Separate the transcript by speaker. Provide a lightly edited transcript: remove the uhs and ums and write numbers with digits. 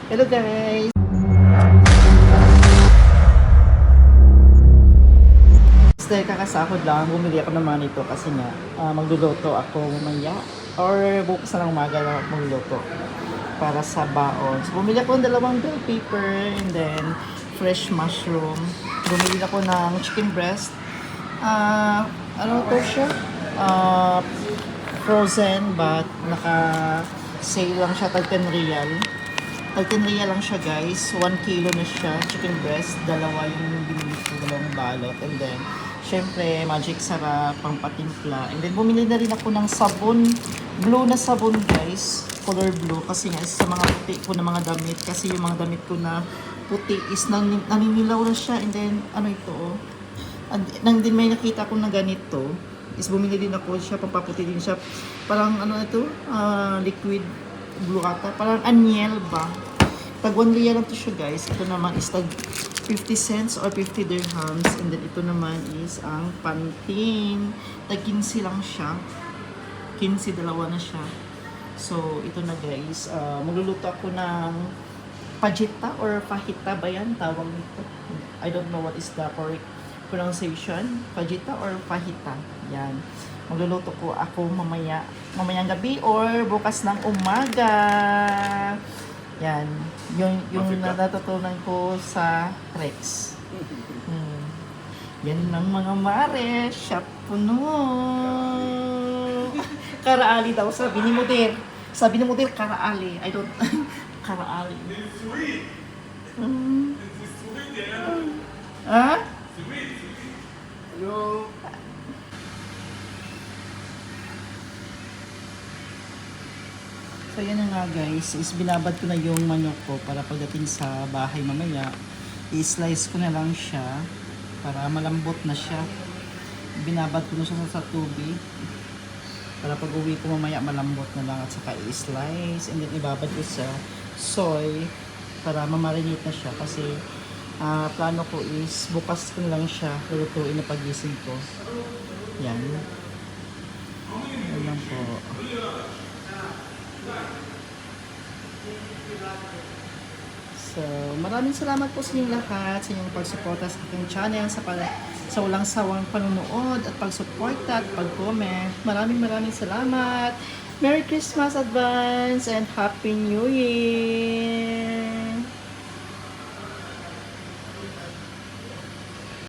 Speaker 1: Hello guys! Dahil kakasahod lang, bumili ako ng mga nito kasi nga magluluto ako mamaya or bukas na lang umaga lang ako magluluto para sa baon. So bumili ako ng dalawang bell pepper and then fresh mushroom. Bumili ako ng chicken breast. Ano to siya? Frozen but naka-sale lang siya, tag 10 real. Tag 10 real lang siya guys. 1 kilo na siya, chicken breast. Dalawa yung binili ko, dalawang balot. And then, syempre, magic sarap, pang patimpla. And then, bumili na rin ako ng sabon. Blue na sabon guys. Color blue. Kasi nga, sa mga puti ko na mga damit. Kasi yung mga damit ko na puti is naninilaw na siya. And then, ano ito oh. Nang din may nakita ko na ganito is bumili din ako siya, pampaputi din siya. Parang ano ito, liquid blue ata. Parang anyel ba? Tag 1 real lang to siya guys. Ito naman is tag 50 cents or 50 dirhams. And then ito naman is ang Pantene. Tag 15 lang siya. 15, dalawa na siya. So ito na guys. Magluluto ako ng pajita or fajita ba yan? Tawag nito. I don't know what is the correct pronunciation. Fajita or fajita. Yan. Magluluto ko ako mamayang gabi or bukas ng umaga. Yan. Yung natutunan ko sa Rex. Yan ng mga mare. Shop puno. Karaali daw. Sabi ni Mudir. Sabi ni Mudir, karaali. I don't... karaali. Ha?
Speaker 2: Hello.
Speaker 1: So yan na nga guys, is binabad ko na yung manok ko para pagdating sa bahay mamaya, i-slice ko na lang siya para malambot na siya. Binabad ko na siya sa tubig para pag uwi ko mamaya malambot na lang at saka i-slice and then ibabad ko sa soy para mamarinate na siya kasi plano ko is bukas ko na lang siya lulutuin na pagising ko. Yan. Yan lang po. So, maraming salamat po sa inyong lahat sa inyong pagsuporta sa aking channel, sa walang sawang panunood at pagsuporta at pag-comment. Maraming salamat. Merry Christmas advance and Happy New Year!